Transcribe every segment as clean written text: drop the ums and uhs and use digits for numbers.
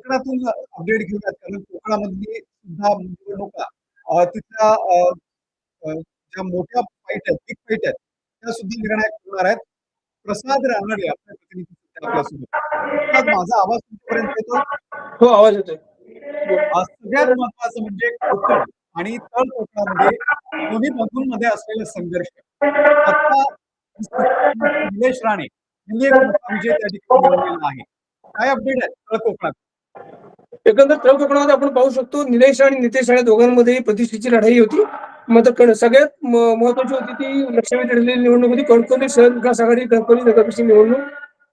कोकणातून अपडेट घेऊयात, कारण कोकणामधली सुद्धा निवडणुका तिथल्या ज्या मोठ्या फाईट आहेत, बिग फाईट आहेत, त्या सुद्धा निर्णायक होणार आहेत. प्रसाद रानडे आपल्या प्रतिनिधी आपल्यासोबत. प्रसाद, माझा आवाज तुमच्यापर्यंत येतोय? हो, आवाज येतोय. सगळ्यात महत्वाचं म्हणजे कोकण आणि तळ कोकणामध्ये दोन्ही बंधूंमध्ये असलेला संघर्ष. आता निलेश राणे यांनी एक मोठा विजय त्या ठिकाणी मिळवलेला आहे. काय अपडेट आहे तळ कोकणात? एकंदर तळ कोकणामध्ये आपण पाहू शकतो, निलेश आणि नितेश राणे दोघांमध्ये प्रतिष्ठेची लढाई होती. मात्र सगळ्यात महत्वाची होती ती लक्षवेधी ठरलेली निवडणूक होती कणकवली शहर विकास आघाडी कणकवली नगरपरिषद निवडणूक.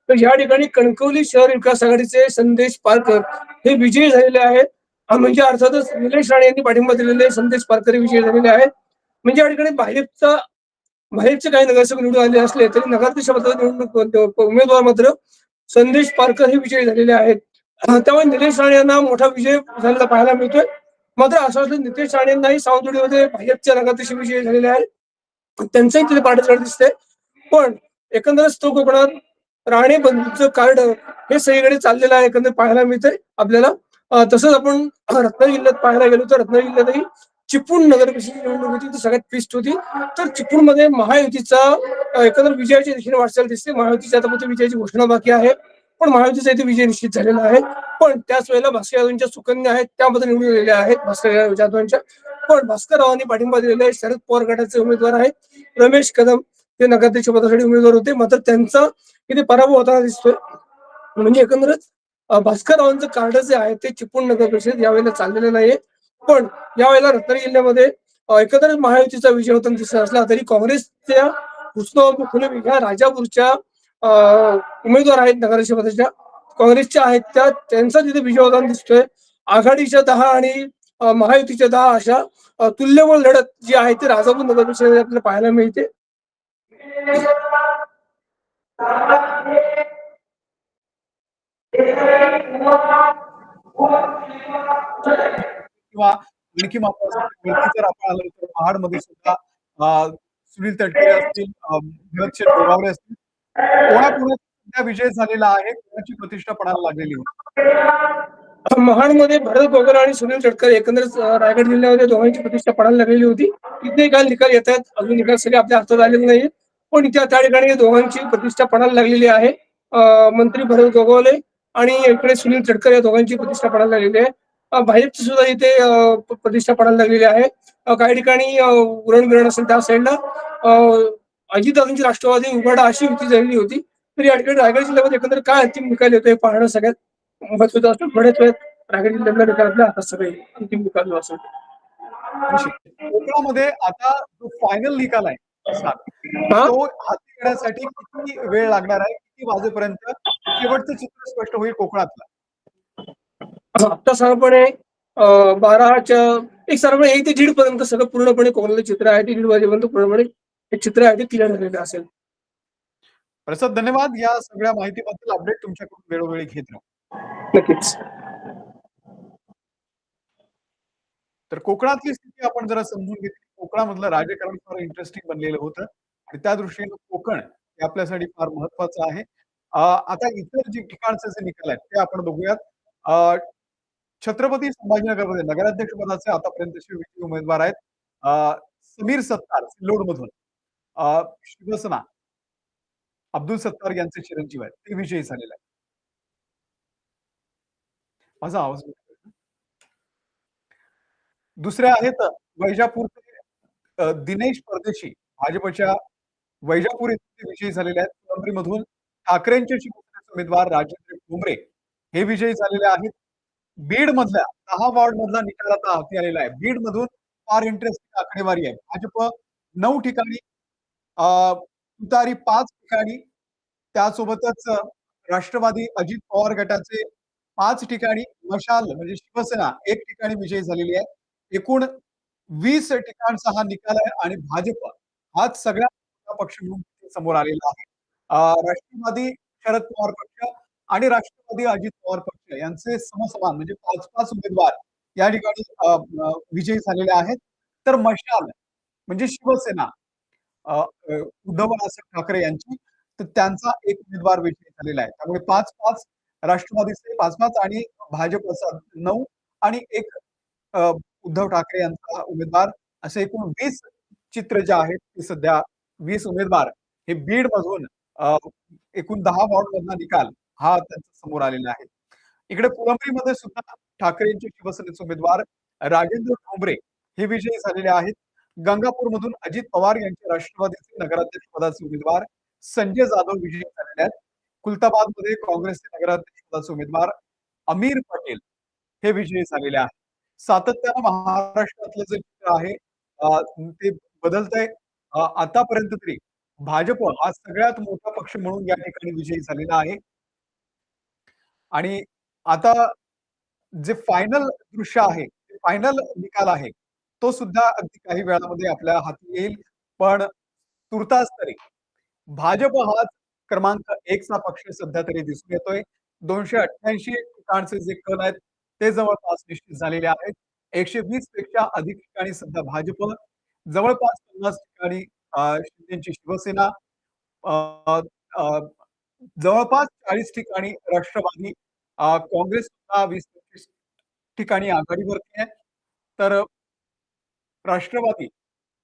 तर या ठिकाणी कणकवली शहर विकास आघाडीचे संदेश पारकर हे विजयी झालेले आहेत. म्हणजे अर्थातच निलेश राणे यांनी पाठिंबा दिलेले संदेश पारकर विजयी झालेले आहेत. म्हणजे या ठिकाणी भाजपचे काही नगरसेवक निवडून आले असले तरी नगराध्यक्ष निवडणूक उमेदवार मात्र संदेश पारकर हे विजयी झालेले आहेत. त्यामुळे निलेश राणे यांना मोठा विजय झालेला पाहायला मिळतोय. मात्र असं असलं नितेश राणे यांनाही सावंतवाडीमध्ये भाजपच्या नगराध्यक्ष विजयी झालेले आहेत. त्यांचंही तिथे पाठीचं दिसतंय. पण एकंदरच तो कोकणात राणे बंधूंचं कार्ड हे सगळीकडे चाललेलं आहे एकंदर पाहायला मिळतंय आपल्याला. तसंच आपण रत्नागिरी जिल्ह्यात पाहायला गेलो तर रत्नागिरी जिल्ह्यातही चिपळूण नगर परिषद निवडणूक होती ती सगळ्यात ट्विस्ट होती. तर चिपळूणमध्ये महायुतीचा एकंदर विजयाची दिशेने वाटचाल दिसते. महायुतीच्या आता विजयाची घोषणा बाकी आहे, पण महायुतीचा इथे विजय निश्चित झालेला आहे. पण त्याच वेळेला भास्कर जाधवांच्या सुकन्या आहेत त्यामध्ये निवडून गेलेल्या आहेत भास्कर जाधवांच्या. पण भास्कररावांनी पाठिंबा दिलेला आहे. शरद पवार गटाचे उमेदवार आहेत रमेश कदम, ते नगराध्यक्ष पदासाठी उमेदवार होते, मात्र त्यांचा इथे पराभव होताना दिसतोय. म्हणजे एकंदरच भास्कररावांचं कार्ड जे आहे ते चिपळूण नगर परिषद यावेळेला चाललेलं नाहीये. पण यावेळेला रत्नागिरी जिल्ह्यामध्ये एकंदरच महायुतीचा विजय होताना दिसत असला तरी काँग्रेसच्या हुस्न खुले ह्या राजापूरच्या उमेदवार आहेत नगराध्यक्ष पदाच्या काँग्रेसच्या आहेत त्यांचा तिथे विजय होताना दिसतोय. आघाडीच्या 10 आणि महायुतीच्या 10 अशा तुल्यबळ लढत जी आहे ती राजापूर नगर परिषदेमध्ये आपल्याला पाहायला मिळते. किंवा आणखी महत्वाचं जर आपण आलो तर महाडमध्ये सुद्धा सुनील तटकरे असतील, भरत शेठ गोगावले असतील, कोणाकोणाचा विजय झालेला आहे, कोणाची प्रतिष्ठा पणाला लागलेली होती? महाडमध्ये भरत गोगावले आणि सुनील तटकरे एकंदरच रायगड जिल्ह्यामध्ये दोघांची प्रतिष्ठा पणाला लागलेली होती. इथे काल निकाल येत आहेत, अजून निकाल सगळे आपल्या हातात आलेले नाही, पण त्या ठिकाणी दोघांची प्रतिष्ठा पणाला लागलेली आहे. मंत्री भरत गोगावले आणि इकडे सुनील तटकरे या दोघांची प्रतिष्ठा पणाला लागलेली आहे. भाजपची सुद्धा इथे प्रतिष्ठा पडायला लागलेली आहे. काही ठिकाणी उरणगिरण असेल त्या साईडला अजितदादांची राष्ट्रवादी उघाडा अशी युती झालेली होती. तर या ठिकाणी रायगड जिल्ह्यामध्ये एकंदर काय अंतिम निकाल येतोय पाहणं सगळ्यात महत्वाचं असतं. बरेच वेळ रायगड जिल्ह्यातल्या निकालातल्या हातात सगळे अंतिम निकाल जो असेल कोकणामध्ये आता जो फायनल निकाल आहे तो हाती येण्यासाठी किती वेळ लागणार आहे, किती वाजेपर्यंत शेवटचं चित्र स्पष्ट होईल कोकणातलं? आता साधारणपणे 12च्या एक साधारणपणे 1 ते 1:30 पर्यंत सगळं पूर्णपणे कोकणातलं चित्र आहे ते 1:30 वाजेपर्यंत पूर्णपणे हे चित्र आहे ते क्लिअर झालेलं असेल. प्रसाद, धन्यवाद या सगळ्या माहितीबद्दल. अपडेट तुमच्याकडून वेळोवेळी घेत राहू. नक्कीच. तर कोकणातली स्थिती आपण जरा समजून घेतली. कोकणामधलं राजकारण फार इंटरेस्टिंग बनलेलं होतं आणि त्या दृष्टीने कोकण हे आपल्यासाठी फार महत्वाचं आहे. आता इतर जे ठिकाणचे जे निकाल आहेत ते आपण बघूयात. छत्रपती संभाजीनगरमध्ये नगराध्यक्ष पदाचे आतापर्यंतचे विजयी उमेदवार आहेत समीर सत्तार सिल्लोड मधून, शिवसेना अब्दुल सत्तार यांचे चिरंजीव आहेत, ते विजयी झालेले आहेत. माझा आवाज दुसरे आहेत वैजापूरचे दिनेश परदेशी, भाजपच्या वैजापूर येथे विजयी झालेले आहेत. फुलंब्रीमधून ठाकरेंचे शिवसेनेचे उमेदवार राजेंद्र ठोंबरे हे विजयी झालेले आहेत. बीड मधल्या 10 वॉर्ड मधला निकाल आता हाती आलेला आहे. बीड मधून फार इंटरेस्टिंग आकडेवारी आहे. भाजप 9 ठिकाणी, तुतारी 5 ठिकाणी, त्यासोबतच राष्ट्रवादी अजित पवार गटाचे 5 ठिकाणी, मशाल म्हणजे शिवसेना 1 ठिकाणी विजयी झालेली आहे. एकूण 20 ठिकाणचा हा निकाल आहे आणि भाजप हाच सगळ्यात पक्ष म्हणून समोर आलेला आहे. राष्ट्रवादी शरद पवार पक्ष आणि राष्ट्रवादी अजित पवार पक्ष यांचे समसमान म्हणजे 5-5 उमेदवार या ठिकाणी विजयी झालेले आहेत. तर मशाल म्हणजे शिवसेना उद्धव बाळासाहेब ठाकरे यांची, तर त्यांचा एक उमेदवार विजयी झालेला आहे. त्यामुळे 5-5 राष्ट्रवादीचे 5-5 आणि भाजपचा 9 आणि एक उद्धव ठाकरे यांचा उमेदवार, असे एकूण 20 चित्र जे आहेत ते सध्या 20 उमेदवार हे बीड मधून एकूण 10 वॉर्डमधला निकाल हा त्यांच्या समोर आलेला आहे. इकडे फुलंब्रीमध्ये सुद्धा ठाकरेंचे शिवसेनेचे उमेदवार राजेंद्र ठोंबरे हे विजयी झालेले आहेत. गंगापूरमधून अजित पवार यांचे राष्ट्रवादीचे नगराध्यक्ष पदाचे उमेदवार संजय जाधव विजयी झालेले आहेत. खुलताबादमध्ये काँग्रेसचे नगराध्यक्ष पदाचे उमेदवार अमीर पटेल हे विजयी झालेले आहेत. सातत्यानं महाराष्ट्रातलं जे चित्र आहे ते बदलतंय. आतापर्यंत तरी भाजप हा सगळ्यात मोठा पक्ष म्हणून या ठिकाणी विजयी झालेला आहे. आणि आता जे फायनल दृश्य आहे, फायनल निकाल आहे, तो सुद्धा अगदी काही वेळामध्ये आपल्या हाती येईल. पण तुर्तास तरी भाजप हाच क्रमांक 1 चा पक्ष सध्या तरी दिसून येतोय. 288 ठिकाणचे जे कल आहेत ते जवळपास निश्चित झालेले आहेत. 120 पेक्षा अधिक ठिकाणी सध्या भाजप, जवळपास 50 ठिकाणी शिंदेची शिवसेना, अ, अ, जवळपास 40 ठिकाणी राष्ट्रवादी, काँग्रेस सुद्धा 20-25 ठिकाणी आघाडीवरती आहे. तर राष्ट्रवादी,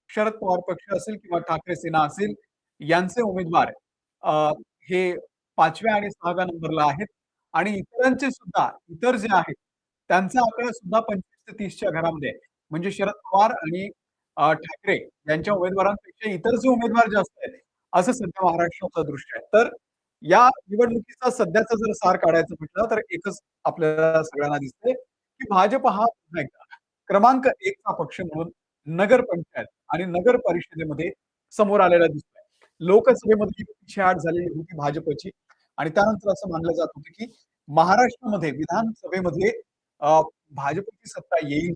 शरद पवार पक्ष असेल किंवा ठाकरे सेना असेल, यांचे उमेदवार हे 5व्या आणि 6व्या नंबरला आहेत. आणि इतरांचे सुद्धा, इतर जे आहेत त्यांचा आकडा सुद्धा 25 ते 30च्या घरामध्ये आहे. म्हणजे शरद पवार आणि ठाकरे यांच्या उमेदवारांपेक्षा इतर जे उमेदवार जास्त आहेत, असं सध्या महाराष्ट्राचं दृश्य आहे. तर या निवडणुकीचा सध्याचा जर सार काढायचं म्हटलं तर एकच आपल्याला सगळ्यांना दिसतंय की भाजप हा पुन्हा एकदा क्रमांक 1 चा पक्ष म्हणून नगर पंचायत आणि नगर परिषदेमध्ये समोर आलेला दिसतोय. लोकसभेमध्ये पिछेहाट झालेली होती भाजपची आणि त्यानंतर असं मानलं जात होतं की महाराष्ट्रामध्ये विधानसभेमध्ये भाजपची सत्ता येईल.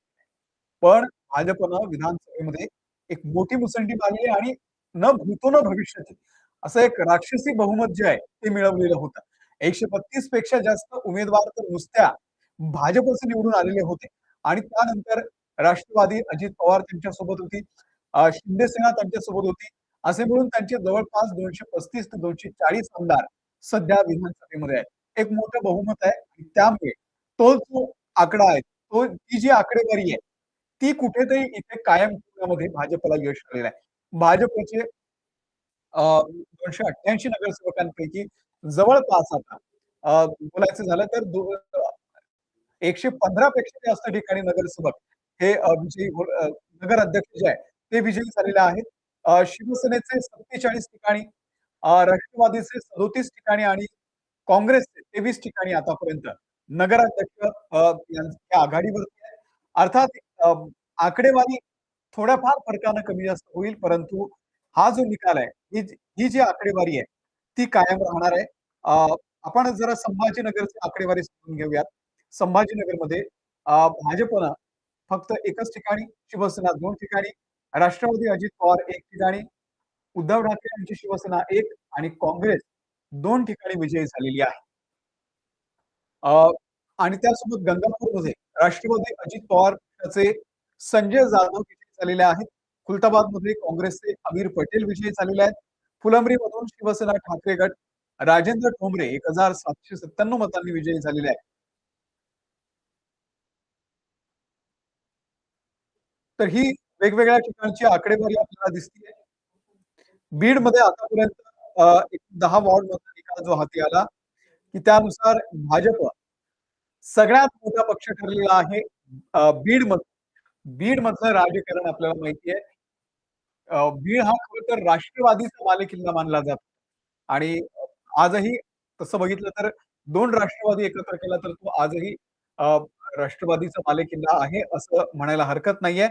पण भाजपनं विधानसभेमध्ये एक मोठी मुसंडी मारली आणि न भूतो न भविष्यती असं एक राक्षसी बहुमत जे आहे ते मिळवलेलं होतं. 132 पेक्षा जास्त उमेदवार तर नुसत्या भाजपचे निवडून आलेले होते आणि त्यानंतर राष्ट्रवादी, अजित पवार त्यांच्यासोबत होती, शिंदे सेना त्यांच्यासोबत होती. असे मिळून त्यांचे जवळपास 235 ते 240 आमदार सध्या विधानसभेमध्ये आहेत. एक मोठं बहुमत आहे आणि त्यामुळे तो जो आकडा आहे, ती जी आकडेवारी आहे ती कुठेतरी इथे कायम ठेवण्यामध्ये भाजपला यश आलेलं आहे. भाजपचे 288 नगरसेवकांपैकी जवळपास आता बोलायचं झालं तर 115 पेक्षा जास्त ठिकाणी नगरसेवक हे विजयी नगर अध्यक्ष जे आहे ते विजयी झालेले आहेत. शिवसेनेचे 47 ठिकाणी, राष्ट्रवादीचे 37 ठिकाणी आणि काँग्रेसचे 23 ठिकाणी आतापर्यंत नगराध्यक्ष यांच्या आघाडीवरती आहे. अर्थात आकडेवारी थोड्याफार फरकानं कमी जास्त होईल, परंतु हा जो निकाल आहे, ही जी आकडेवारी आहे ती कायम राहणार आहे. आपण जरा संभाजीनगरची आकडेवारी समजून घेऊयात. संभाजीनगरमध्ये भाजपनं फक्त एकच ठिकाणी, शिवसेना 2 ठिकाणी, राष्ट्रवादी अजित पवार 1 ठिकाणी, उद्धव ठाकरे यांची शिवसेना 1 आणि काँग्रेस 2 ठिकाणी विजयी झालेली आहे. आणि त्यासोबत गंगापूरमध्ये राष्ट्रवादी अजित पवार पक्षाचे संजय जाधव विजयी झालेले आहेत. खुलताबादमध्ये काँग्रेसचे अमीर पटेल विजयी झालेले आहेत. फुलंब्रीमधून शिवसेना ठाकरे गट राजेंद्र ठोंबरे 1797 मतांनी विजयी झालेले आहेत. तर ही वेगवेगळ्या ठिकाणची आकडेवारी आपल्याला दिसते. बीडमध्ये आतापर्यंत 10 वॉर्ड मधला निकाल जो हाती आला की त्यानुसार भाजप सगळ्यात मोठा पक्ष ठरलेला आहे. बीड मधलं राजकारण आपल्याला माहिती आहे. बीड हा खरं तर राष्ट्रवादीचा बालेकिल्ला मानला जातो आणि आजही तसं बघितलं तर 2 राष्ट्रवादी एकत्र केला तर तो आजही राष्ट्रवादीचा बालेकिल्ला आहे असं म्हणायला हरकत नाहीये.